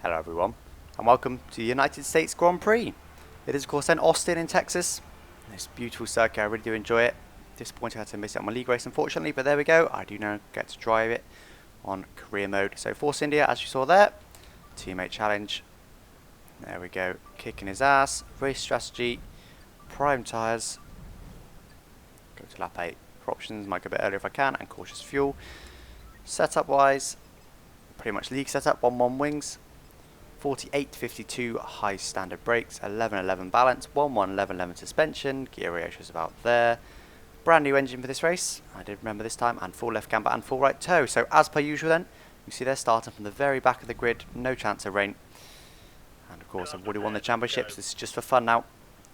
Hello everyone, and welcome to the United States Grand Prix. It is of course in Austin in Texas. This beautiful circuit, I really do enjoy it. Disappointed I had to miss it on my league race unfortunately, but there we go. I do now get to drive it on career mode. So Force India, as you saw there, teammate challenge. There we go, kicking his ass, race strategy, prime tyres. Go to lap 8 for options, might go a bit earlier if I can, and cautious fuel. Setup wise, pretty much league setup, 1-1 wings. 48-52 high standard brakes, 11-11 balance, 1-1-11-11 suspension, gear ratio is about there. Brand new engine for this race, I did remember this time, and full left camber and full right toe. So as per usual then, you see they're starting from the very back of the grid, no chance of rain. And of course I've already won the championships, this is just for fun now.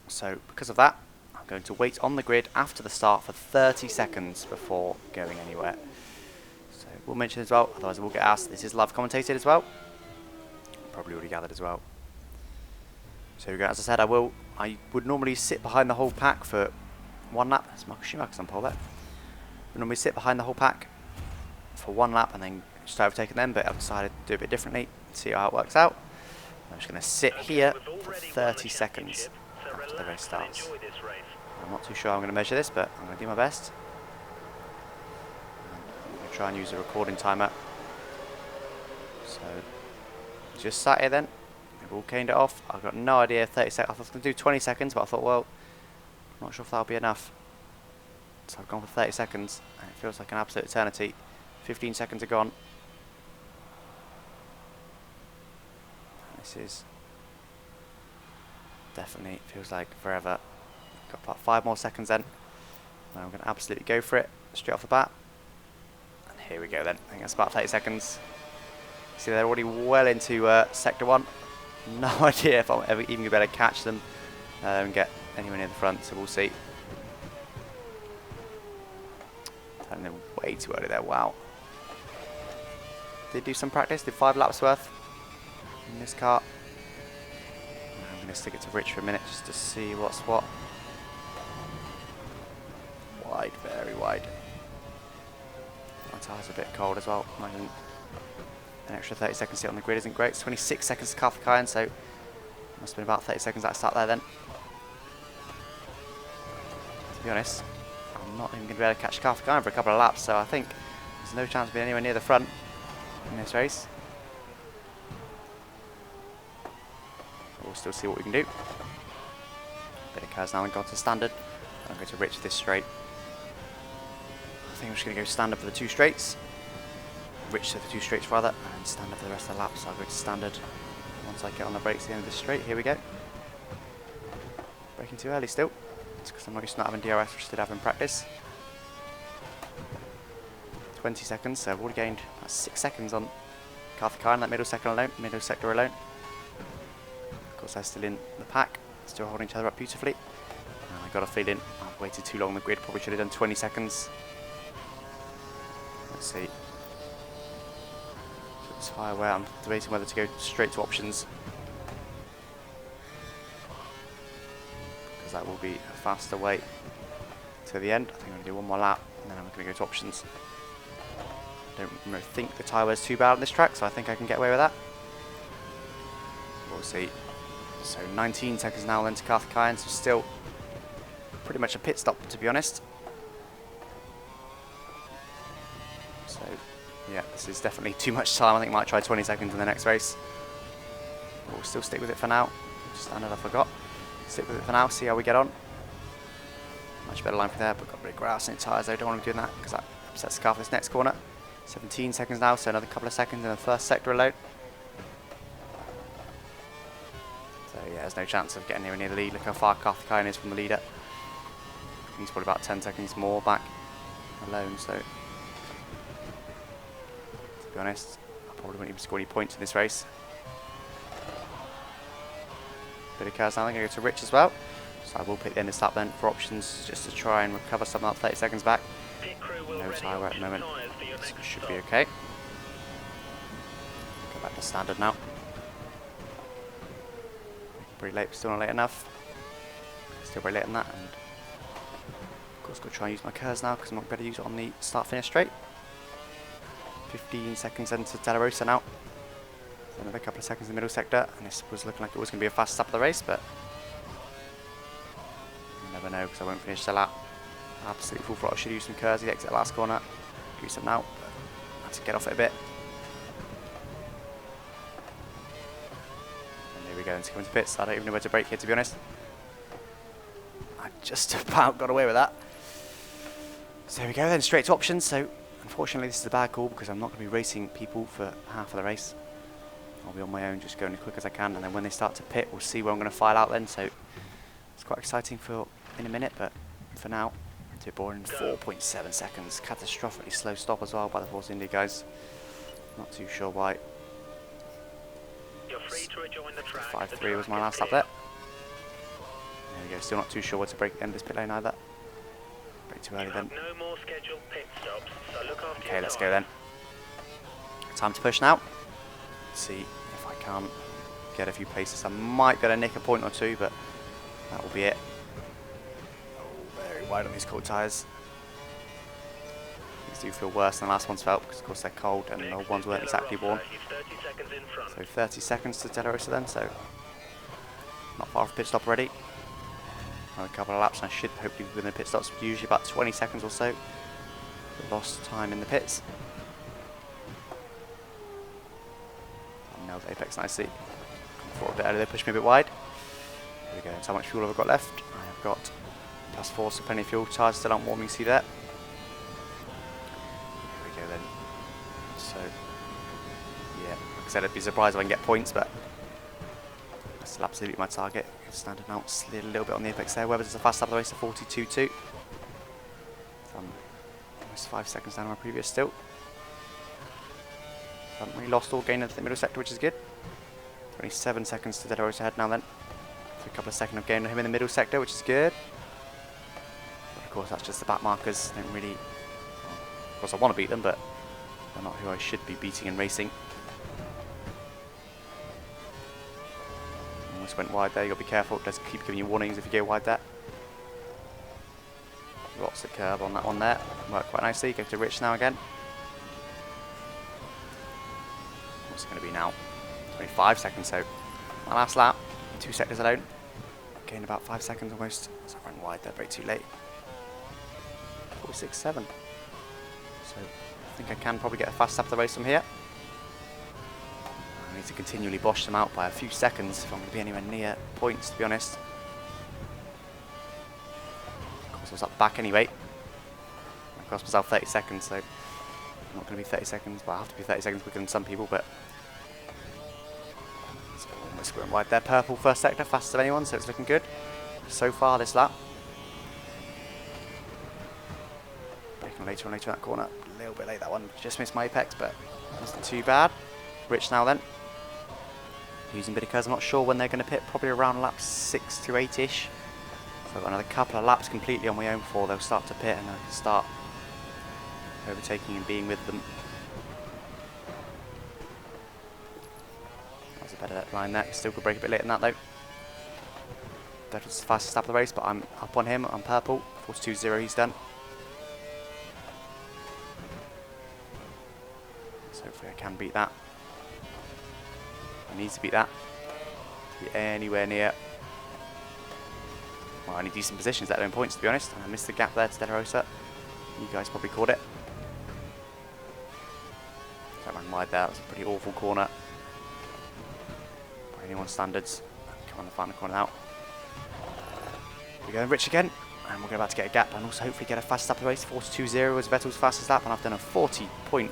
So because of that, I'm going to wait on the grid after the start for 30 seconds before going anywhere. So we'll mention as well, otherwise I will get asked, this is live commentated as well. Probably already gathered as well. So here we go. As I said, I would normally sit behind the whole pack for one lap. That's Marcus Schumacher's on pole there. I would normally sit behind the whole pack for one lap and then start overtaking them, but I've decided to do a bit differently, see how it works out. I'm just going to sit here for 30 seconds after the race starts. I'm not too sure how I'm going to measure this, but I'm going to do my best. I'm going to try and use a recording timer. So just sat here then, we've all caned it off. I've got no idea, 30 seconds, I was going to do 20 seconds, but I thought, well, I'm not sure if that'll be enough. So I've gone for 30 seconds, and it feels like an absolute eternity. 15 seconds are gone. This is definitely, feels like forever. Got about 5 more seconds then, and I'm going to absolutely go for it, straight off the bat. And here we go then, I think that's about 30 seconds. See, they're already well into Sector 1. No idea if I'm ever even going to be able to catch them and get anywhere near the front, so we'll see. Turning them way too early there, wow. Did do some practice, did 5 laps worth in this car. I'm going to stick it to Rich for a minute just to see what's what. Wide, very wide. My tyres are a bit cold as well. Imagine an extra 30 seconds to sit on the grid isn't great. It's 26 seconds to Carth Kyan, so must have been about 30 seconds at the start there then. To be honest, I'm not even going to be able to catch Carth Kyan for a couple of laps, so I think there's no chance of being anywhere near the front in this race. We'll still see what we can do. Bit of curves now and gone to standard. I'm going to Rich this straight. I think I'm just going to go standard for the 2 straights. Rich to the 2 straights rather, and standard for the rest of the lap, so I'll go to standard once I get on the brakes at the end of this straight. Here we go. Braking too early still. It's because I'm not used to not having DRS, which I did have in practice. 20 seconds, so I've already gained about 6 seconds on Carth Kyan, that middle sector alone. Of course they're still in the pack, still holding each other up beautifully. And I got a feeling I've waited too long on the grid, probably should have done 20 seconds. Let's see. It's higher where I'm debating whether to go straight to options, because that will be a faster way to the end. I think I'm going to do one more lap and then I'm going to go to options. I don't think the tyre wear's too bad on this track, so I think I can get away with that. We'll see. So 19 seconds now then to Carth Kyan, so still pretty much a pit stop to be honest. So yeah, this is definitely too much time. I think I might try 20 seconds in the next race. We'll still stick with it for now. Standard I forgot. Stick with it for now, see how we get on. Much better line for there, but got a bit of grass in the tyres though. Don't want to be doing that because that upsets the car for this next corner. 17 seconds now, so another couple of seconds in the first sector alone. So yeah, there's no chance of getting anywhere near the lead. Look how far Carth Kyan is from the leader. He's probably about 10 seconds more back alone, so to be honest, I probably won't even score any points in this race. Bit of cars now, I'm going to go to Rich as well. So I will pick the end of this lap then for options, just to try and recover some of that 30 seconds back. No tyre wear at the moment, so it should be okay. Go back to standard now. Pretty late, but still not late enough. Still very late on that, and of course got to try and use my curves now because I'm not better to use it on the start finish straight. 15 seconds into De La Rosa now. Another couple of seconds in the middle sector, and this was looking like it was going to be a fast stop of the race, but you never know because I won't finish the lap. Absolutely full throttle. Should use some curves. He exit the last corner. Use them now. Had to get off it a bit. And there we go. Into coming to pits. I don't even know where to brake here, to be honest. I just about got away with that. So there we go then. Straight to options. So unfortunately, this is a bad call because I'm not going to be racing people for half of the race. I'll be on my own, just going as quick as I can, and then when they start to pit, we'll see where I'm going to file out then. So it's quite exciting for in a minute, but for now. Too boring. 4.7 seconds. Catastrophically slow stop as well by the Force India guys. Not too sure why. You're free to rejoin the track. 5.3 was my last lap there. There we go. Still not too sure where to break the end of this pit lane either. Break too early then. No more scheduled pit stops, so look after Okay, let's go then. Time to push now. Let's see if I can get a few places. I might get a nick a point or two, but that will be it. Wide on these cold tyres. These do feel worse than the last ones felt because of course they're cold and the old ones weren't exactly warm. So 30 seconds to De La Rosa then, so not far off pit stop already. Another couple of laps and I should hopefully be within the pit stops, usually about 20 seconds or so. Lost time in the pits. I nailed the apex nicely. Come forward a bit earlier, they pushed me a bit wide. There we go, so how much fuel have I got left? I have got +4, so plenty of fuel. Tyres still aren't warming, you see that? There we go then. So, yeah, like I said, I'd be surprised if I can get points, but that's still absolutely my target. Standing out, slid a little bit on the apex there. Weber's is a fast lap of the race, a 42.2. So I'm almost 5 seconds down on my previous still. Haven't really lost or gained into the middle sector, which is good. 27 seconds to De La Rosa ahead now then. So a couple of seconds of gain on him in the middle sector, which is good. Of course, that's just the back markers. Don't really. Of course, I want to beat them, but they're not who I should be beating in racing. Almost went wide there. You got to be careful. It does keep giving you warnings if you go wide there. Lots of curb on that one there. Worked quite nicely. Go to Rich now again. What's it going to be now? 25 seconds. So my last lap, 2 sectors alone. Gained about 5 seconds almost. So I ran wide there, very too late. 4.67. So I think I can probably get a fast stop of the race from here. I need to continually bosh them out by a few seconds if I'm going to be anywhere near points, to be honest. Of course, I was up back anyway. I cost myself 30 seconds, so I'm not going to be 30 seconds, but I have to be 30 seconds quicker than some people, but so almost going wide there. Purple first sector, fastest of anyone, so it's looking good so far this lap. Later on in that corner, a little bit late that one, just missed my apex, but wasn't too bad. Rich now then, using a bit of curves. I'm not sure when they're going to pit, probably around lap 6 to 8ish. So I've got another couple of laps completely on my own before they'll start to pit and I can start overtaking and being with them. That was a better line there. Still could break a bit later than that though. That was the fastest lap of the race, but I'm up on him. I'm purple. 42.0 he's done. So hopefully I can beat that. I need to beat that to be anywhere near. Well, I need decent positions, let alone points, to be honest. And I missed the gap there to De La Rosa. You guys probably caught it. So I ran wide there. That was a pretty awful corner by anyone's standards. Come on, the final corner now. We're going Rich again, and we're about to get a gap and also hopefully get a fast lap of the race. 42.0 was Vettel's fastest lap, and I've done a 40.9.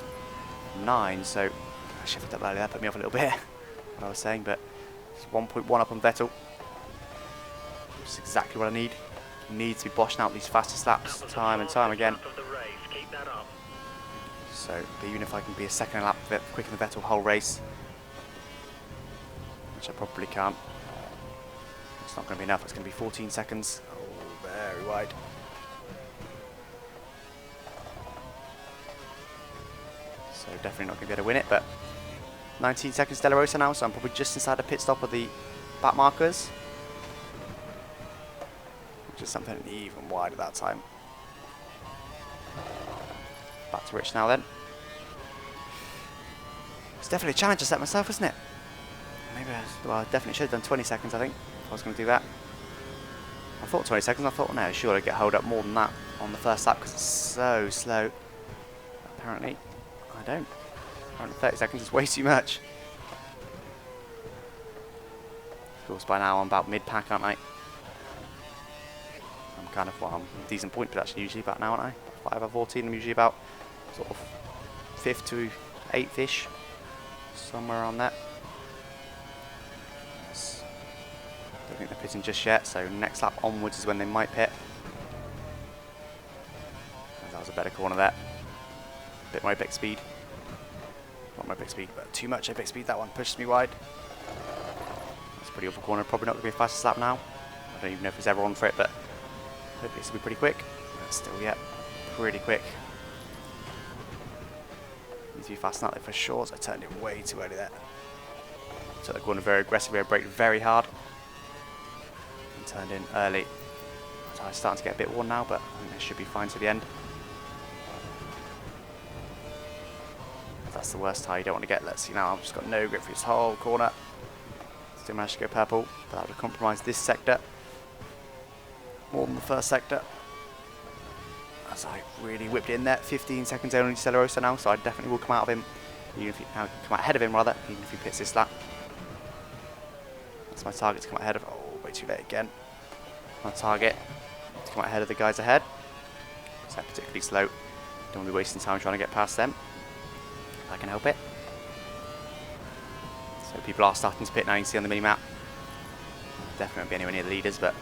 So I shifted up earlier. That put me off a little bit. What I was saying, but it's 1.1 up on Vettel. Which is exactly what I need. Need to be boshing out these fastest laps time and time again. So even if I can be a second lap quicker than Vettel whole race, which I probably can't, it's not going to be enough. It's going to be 14 seconds. Oh, very wide. So definitely not going to be able to win it, but 19 seconds De La Rosa now, so I'm probably just inside the pit stop of the back markers, which is something even wider that time. Back to Rich now then. It's definitely a challenge to set myself, isn't it? maybe well, I definitely should have done 20 seconds, I think, if I was going to do that. I thought 20 seconds, I thought, no, sure, I'd get held up more than that on the first lap because it's so slow. Apparently, I don't. Apparently 30 seconds is way too much. Of course, by now I'm about mid-pack, aren't I? I'm kind of, well, I'm a decent point production usually about now, aren't I? 5 out of 14, I'm usually about sort of 5th to 8th-ish. Somewhere on that. Don't think they're pitting just yet, so next lap onwards is when they might pit. That was a better corner there. Bit more apex speed. Not my apex speed, but too much apex speed. That one pushes me wide. That's a pretty awful corner. Probably not going to be a fastest lap now. I don't even know if he's ever on for it, but hopefully this will be pretty quick. But still, yeah, pretty quick. Needs to be fast enough there for sure, so I turned it way too early there. Took the corner very aggressively, I braked very hard. And turned in early. So I'm starting to get a bit worn now, but I think they should be fine to the end. That's the worst tire you don't want to get. Let's see now, I've just got no grip for this whole corner. Still managed to go purple, but that would have compromised this sector more than the first sector. As I really whipped it in there. 15 seconds only to Celerosa now, so I definitely will come out of him. Even if he, come out ahead of him rather, even if he pits this lap. That's my target, to come out ahead of. Oh, way too late again. My target to come out ahead of the guys ahead. Because they're particularly slow. Don't want to be wasting time trying to get past them. If I can help it. So people are starting to pit now, you can see on the mini-map. Definitely won't be anywhere near the leaders, but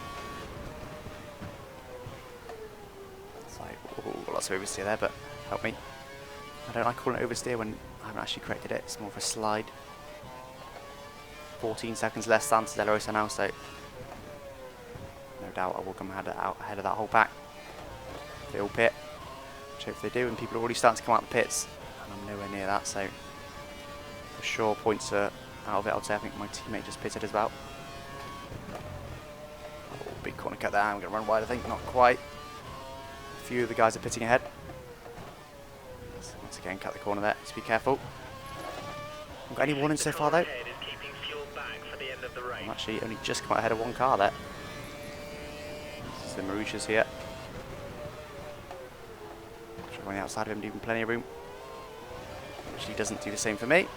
it's like, ooh, lots of oversteer there, but help me. I don't like calling it oversteer when I haven't actually corrected it. It's more of a slide. 14 seconds less than Celerosa now, so no doubt I will come out ahead of that whole pack. They all pit, which hopefully they do, and people are already starting to come out the pits, and I'm nowhere near that, so for sure points are out of it. I'd say I think my teammate just pitted as well. Oh, big corner cut there. I'm going to run wide, I think. Not quite. A few of the guys are pitting ahead. So once again, cut the corner there. Just be careful. Haven't got any warnings so far though. I'm actually only just come out ahead of one car there. This is the Maruchas here. On the outside of him, leaving plenty of room. Which he doesn't do the same for me.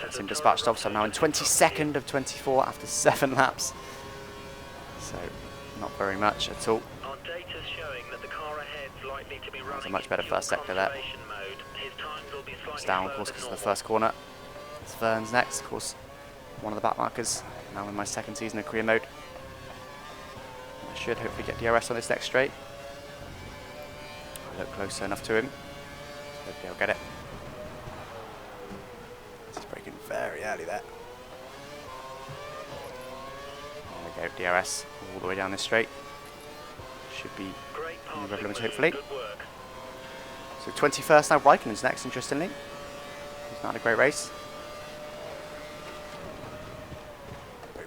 That's him dispatched off, so I'm now in 22nd of 24 after 7 laps. So, not very much at all. That's a much better first sector there. It's down, of course, because of the first corner. It's Vern's next, of course, one of the backmarkers. Now in my second season of career mode. I should hopefully get DRS on this next straight. I look close enough to him. So hopefully I'll get it. He's braking very early there. There we go, DRS all the way down this straight. Should be in the rev limit hopefully. So 21st now, Raikkonen's next, interestingly. He's not had a great race.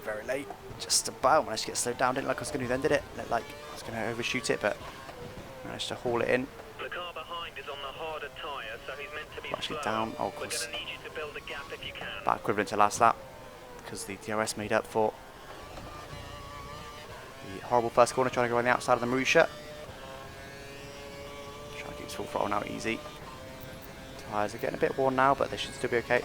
Very late, just about managed to get slowed down. Didn't like I was going to then, did it? Looked like I was going to overshoot it, but managed to haul it in. The car behind is on the harder tyre, so he's meant to be actually slow. down, oh, of course. We're going to need you to build a gap if you can. About equivalent to last lap, because the DRS made up for the horrible first corner, trying to go on the outside of the Marussia. Trying to keep his full throttle now easy. Tyres are getting a bit worn now, but they should still be okay.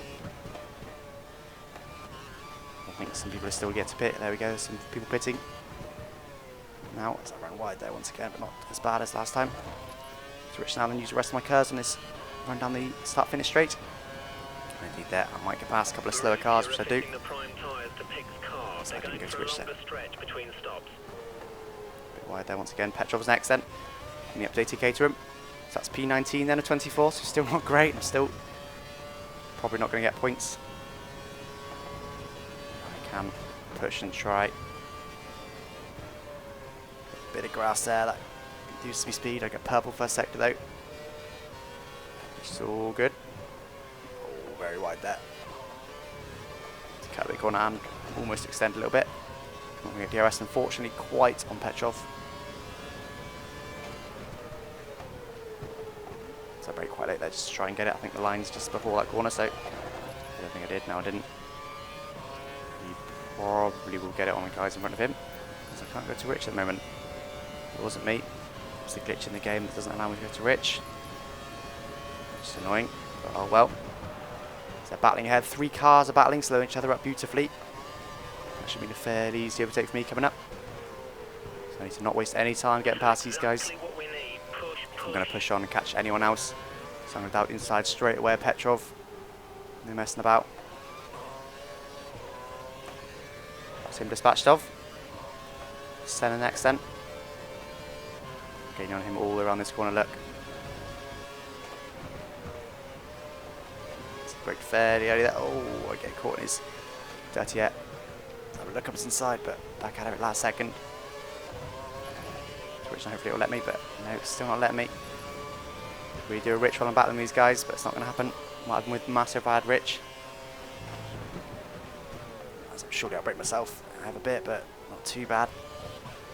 I think some people are still yet to pit. There we go, some people pitting. Now, as I run wide there once again, but not as bad as last time. Switch now and use the rest of my curves on this run down the start-finish straight. Indeed there, I might get past a couple of slower cars, which I do. So I didn't go switch there. A bit wide there once again. Petrov's next then, in the updated Caterham. So that's P19 then, a 24, so still not great. I'm still probably not going to get points. I can push and try. Bit of grass there, that reduces me speed. I get purple first sector though. Which is all good. Oh, very wide there. Cut the corner and almost extend a little bit. Not going to get DRS unfortunately quite on Petrov. So I brake quite late there just to try and get it. I think the line's just before that corner, so I don't think I did. No, I didn't. probably will get it on the guys in front of him, because I can't go to Rich at the moment. It wasn't me. It's a glitch in the game that doesn't allow me to go to Rich. Which is annoying, but oh well. So they're battling ahead. 3 cars are battling, slowing each other up beautifully. That should be a fairly easy overtake for me coming up. So I need to not waste any time getting past these guys. I'm going to push on and catch anyone else. So I'm going to doubt inside straight away Petrov. No messing about. That's him dispatched of. Senna next then. Gaining on him all around this corner, look. It's a break fairly early there. Oh, I get caught in his dirty yet. Have a look up inside, but back out of it last second. Which hopefully it will let me, but no, it's still not letting me. We do a Rich while I'm battling these guys, but it's not going to happen. Might have been with Massive if I had Rich. Surely I'll break myself. I have a bit, but not too bad.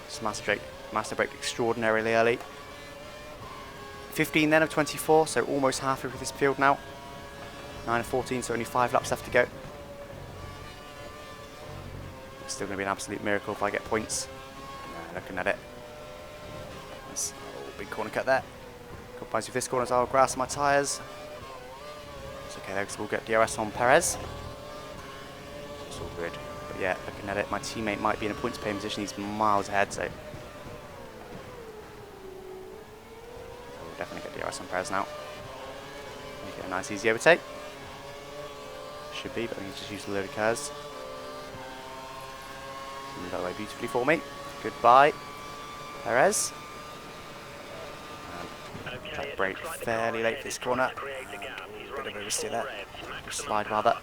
Just master break extraordinarily early. 15 then of 24, so almost halfway through this field now. 9 of 14, so only 5 laps left to go. It's still going to be an absolute miracle if I get points. No, looking at it. That's a big corner cut there. Combines with this corner as well. Grass my tyres. It's okay though, because we'll get DRS on Perez. It's all good. But yeah, looking at it, my teammate might be in a points paying position. He's miles ahead, so we'll definitely get DRS on Perez now. Make it a nice easy overtake. Should be, but I need to just use a load of cars. Move that away beautifully for me. Goodbye, Perez. That brake fairly late for this corner. Bit of oversteer there. Slide rather.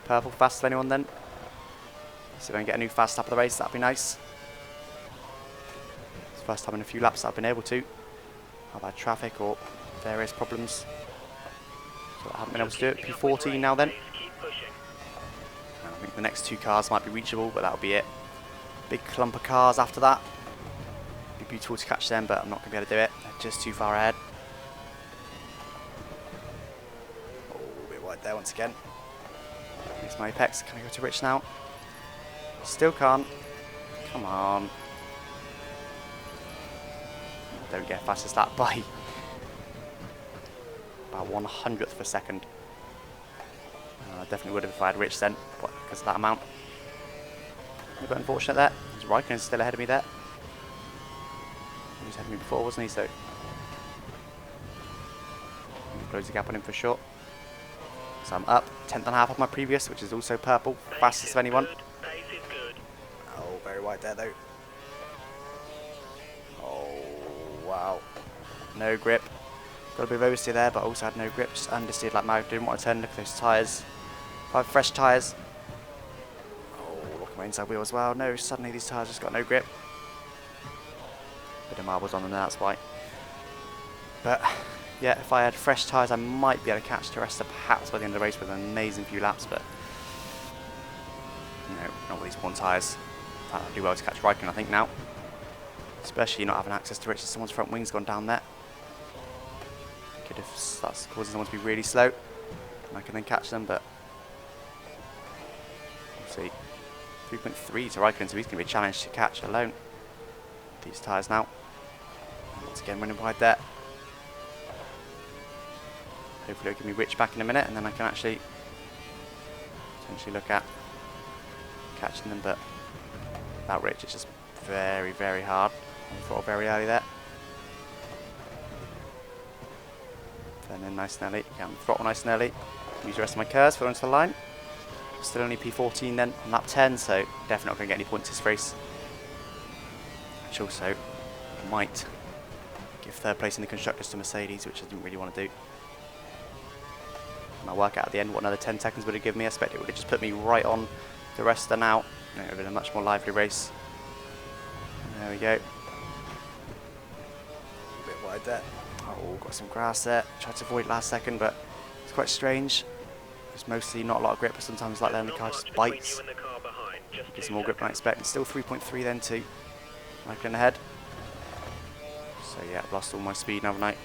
Purple fast for anyone then. So if I can get a new fast lap of the race, that'd be nice. It's the first time in a few laps that I've been able to. I've had traffic or various problems. So I haven't been able to do it. P14 now then. I think the next 2 cars might be reachable, but that'll be it. Big clump of cars after that. Be beautiful to catch them, but I'm not going to be able to do it. They're just too far ahead. Oh, a bit wide there once again. Here's my apex. Can I go to Rich now? Still can't. Come on. Don't get fastest lap by about 1/100th of a second. I definitely would have if I had Rich then, because of that amount. A bit unfortunate there. Raikkonen's still ahead of me there. He was ahead of me before, wasn't he? So close the gap on him for sure. So I'm up 10th and a half of my previous, which is also purple. Fastest of anyone. Oh, very wide there though. Oh, wow. No grip. Got a bit of oversteer there, but also had no grip. Just understeered like mad. Didn't want to turn. Look at those tyres. 5 fresh tyres. Oh, look at my inside wheel as well. No, suddenly these tyres just got no grip. Bit of marbles on them there, that's why. But yeah, if I had fresh tyres, I might be able to catch Teresa perhaps by the end of the race with an amazing few laps, but no, not with these one tyres. I'll do well to catch Raikkonen, I think, now. Especially not having access to Rich. Someone's front wing's gone down there. Could have started causing someone to be really slow, and I can then catch them, but we'll see. 3.3 to Raikkonen, so he's going to be a challenge to catch alone. These tyres now. Once again, running wide there. Hopefully it'll give me Rich back in a minute, and then I can actually potentially look at catching them, but that Rich is just very, very hard. On the throttle very early there. Turn in nice and early. Yeah, on the throttle nice and early. Use the rest of my curves, fill into the line. Still only P14 then on lap 10, so definitely not going to get any points this race. Which also might give third place in the constructors to Mercedes, which I didn't really want to do. And I'll work out at the end what another 10 seconds would have given me. I expect it would have just put me right on the rest of the now. It would have been a much more lively race. There we go. A bit wide there. Oh, got some grass there. Tried to avoid last second, but it's quite strange. It's mostly not a lot of grip, but sometimes like that and the car just bites. Get some more grip than I expect. And still 3.3 then too. Raikkonen ahead. So yeah, I've lost all my speed now, haven't I?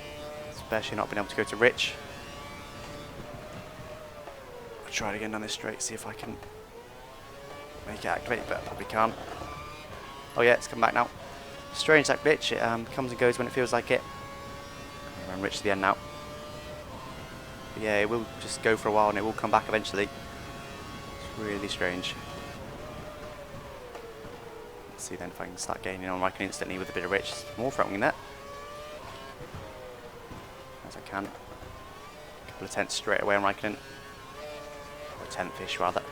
Especially not being able to go to Rich. I'll try it again down this straight, see if I can make it activate, but I probably can't. Oh yeah, it's come back now. Strange that glitch, it comes and goes when it feels like it. I'm run rich to the end now. But yeah, it will just go for a while and it will come back eventually. It's really strange. Let's see then if I can start gaining on Raikkonen instantly with a bit of rich. More threatening that. As I can. A couple of tenths straight away on Raikkonen. Or a tenth-ish rather.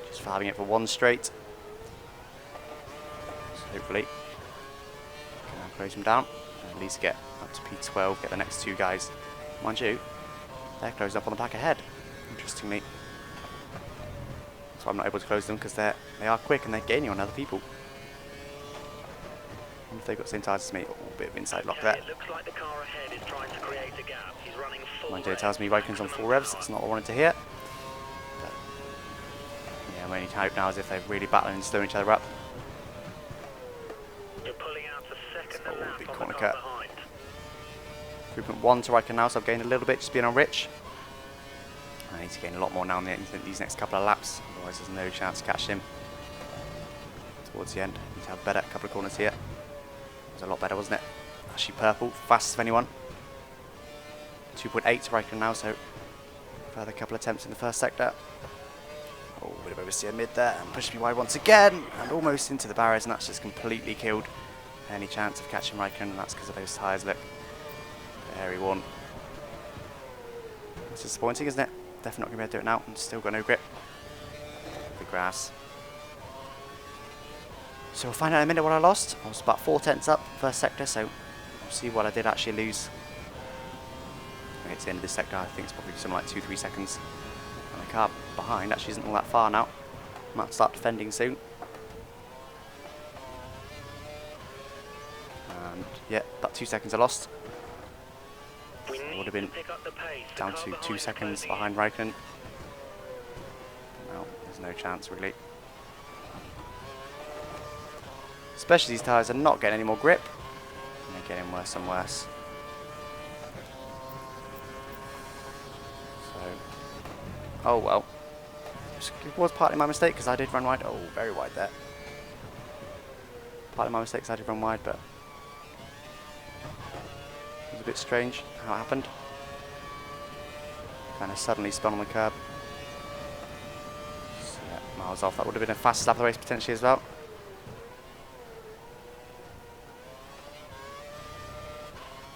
Just for having it for one straight. So hopefully can now close him down. And at least get up to P12, get the next two guys. Mind you, they're closing up on the back ahead, interestingly. So I'm not able to close them because they are quick and they're gaining on other people. I wonder if they've got the same tyres as me. Oh, a bit of inside lock there. It looks like the car ahead is trying to create a gap. He's running full Mind you, it tells me Raikkonen's on full revs. It's not what I wanted to hear. But yeah, my only hope now is if they're really battling and slowing each other up. You're pulling out the second Oh, lap big on corner the car cut. behind. 3.1 to Raikkonen now, so I've gained a little bit just being on rich. I need to gain a lot more now in these next couple of laps, otherwise there's no chance to catch him towards the end. Need to have better couple of corners here. It was a lot better, wasn't it? Actually purple, fastest of anyone. 2.8 to Raikkonen now, so further couple of attempts in the first sector. Oh, a bit of oversteer mid there and pushed me wide once again and almost into the barriers, and that's just completely killed any chance of catching Raikkonen, and that's because of those tyres. Look, very worn. It's disappointing, isn't it? Definitely not going to be able to do it now, and still got no grip. The grass. So we'll find out in a minute what I lost. I was about 4 tenths up first sector, so we'll see what I did actually lose. When I get to the end of this sector, I think it's probably something like 2-3 seconds. And the car behind actually isn't all that far now. I might start defending soon. And yeah, about 2 seconds I lost. We So I need would have been to pick up the pace. The down car to 2 behind is seconds closing in. behind Raikkonen. No, there's no chance really. Especially these tyres are not getting any more grip. And they're getting worse and worse. So, oh well. It was partly my mistake because I did run wide. Oh, very wide there. Partly my mistake because I did run wide, but it was a bit strange how it happened. Kind of suddenly spun on the curb. So, yeah, miles off. That would have been a fast lap of the race potentially as well.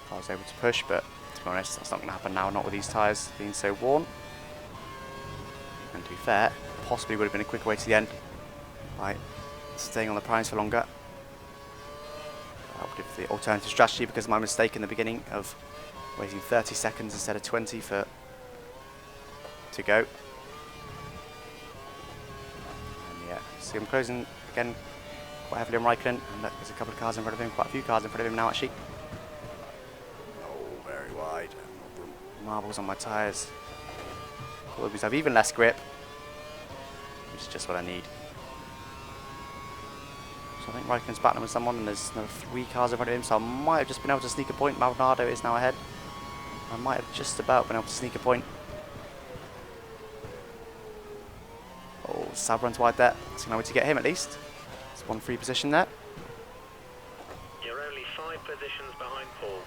If I was able to push, but to be honest, that's not going to happen now, not with these tyres being so worn. And to be fair, possibly would have been a quicker way to the end by staying on the primes for longer. That would have the alternative strategy because of my mistake in the beginning of waiting 30 seconds instead of 20 to go. And yeah, see I'm closing again quite heavily on Raikkonen, and look, there's a couple of cars in front of him, quite a few cars in front of him now actually. Oh, very wide. Marbles on my tyres. Will have even less grip, which is just what I need. So I think Raikkonen's battling with someone, and there's another 3 cars in front of him, so I might have just been able to sneak a point. Maldonado is now ahead. I might have just about been able to sneak a point. Oh, Sab runs wide there. That's going to get him at least. It's 1 free position there. You're only 5 positions behind Paul.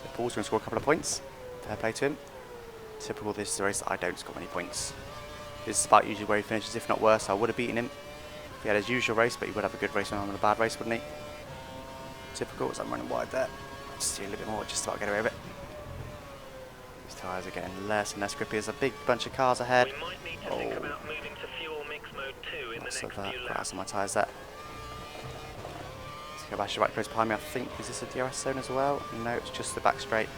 So Paul's going to score a couple of points. Fair play to him. Typical this is a race that I don't score many points. This is about usually where he finishes, if not worse. I would have beaten him if he had his usual race, but he would have a good race when I'm in a bad race, wouldn't he? Typical as I'm running wide there. Just see a little bit more, just about get away with it. These tyres are getting less and less grippy. There's a big bunch of cars ahead. We might need to think about moving to fuel mix mode 2 in the next few Grass laps. on my tyres there. Sebastian right close behind me. I think, is this a DRS zone as well? No, it's just the back straight.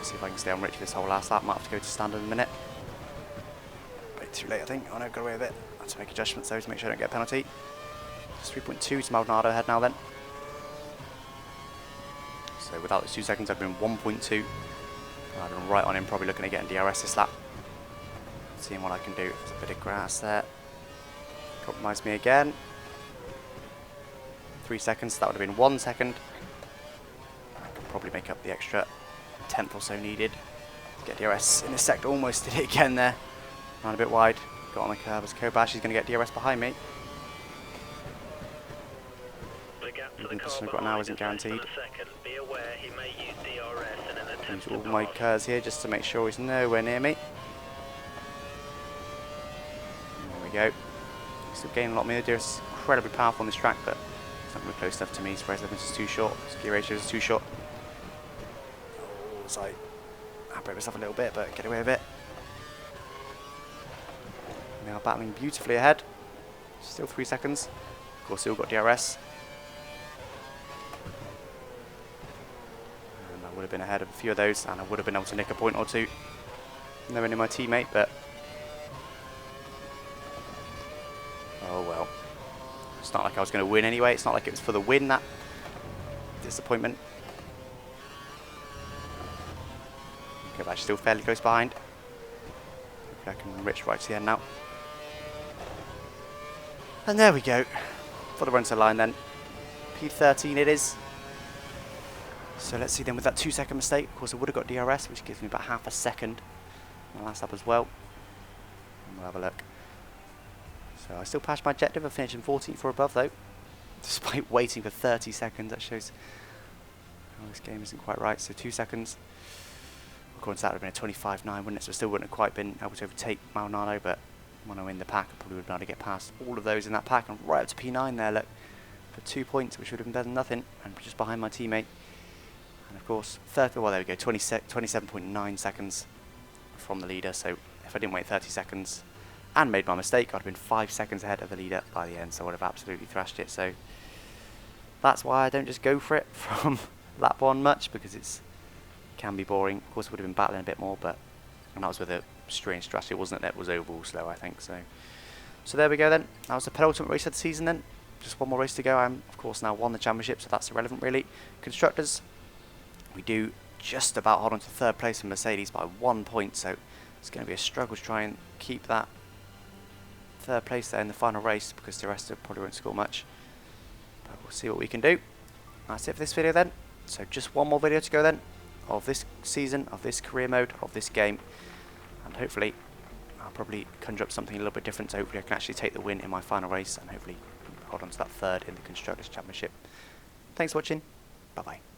See if I can stay on rich for this whole last lap. Might have to go to standard in a minute. Bit too late, I think. Oh no, got away with it. I have to make adjustments though to make sure I don't get a penalty. Just 3.2 to Maldonado ahead now then. So without those 2 seconds, I've been 1.2. I've been right on him, probably looking at getting DRS this lap. Seeing what I can do. There's a bit of grass there. Compromised me again. 3 seconds, that would have been 1 second. I could probably make up the extra tenth or so needed. Get DRS in this sector, almost did it again there. Ran a bit wide, got on the curve as Kobash is going to get DRS behind me. Even the position I've got now isn't guaranteed. Use all my curves here just to make sure he's nowhere near me. There we go. Still gaining a lot more. DRS is incredibly powerful on this track, but it's not really close enough to me. His race limit is too short. His gear ratio is too short. So I break myself a little bit, but get away with it. Now battling beautifully ahead. Still 3 seconds. Of course, still got DRS. And I would have been ahead of a few of those, and I would have been able to nick a point or two. Nowhere near my teammate, but oh well. It's not like I was going to win anyway. It's not like it was for the win, that disappointment. Okay, but still fairly close behind. Hopefully I can reach right to the end now. And there we go. For the run to the line then. P13 it is. So let's see then with that 2 second mistake. Of course I would have got DRS, which gives me about half a second. My last lap as well. And we'll have a look. So I still passed my objective of finishing 14th or above though. Despite waiting for 30 seconds. That shows how this game isn't quite right. So 2 seconds. According to that would have been a 25.9, wouldn't it? So I still wouldn't have quite been able to overtake Maldonado, but when I win the pack I probably would have been able to get past all of those in that pack and right up to P9 there, look. For 2 points, which would have been better than nothing, and just behind my teammate. And of course, well there we go, 27.9 seconds from the leader. So if I didn't wait 30 seconds and made my mistake, I'd have been 5 seconds ahead of the leader by the end, so I would have absolutely thrashed it. So that's why I don't just go for it from lap 1 much, because it can be boring. Of course I would have been battling a bit more, but and that was with a strange strategy, wasn't it? That was overall slow, I think. So there we go then. That was the penultimate race of the season then. Just one more race to go. I'm of course now won the championship, so that's irrelevant really. Constructors, we do just about hold on to 3rd place in Mercedes by 1 point, so it's going to be a struggle to try and keep that 3rd place there in the final race, because the rest of it probably won't score much. But we'll see what we can do. That's it for this video then. So just one more video to go then, of this season, of this career mode, of this game, and hopefully I'll probably conjure up something a little bit different, so hopefully I can actually take the win in my final race and hopefully hold on to that 3rd in the Constructors' Championship. Thanks for watching, bye bye.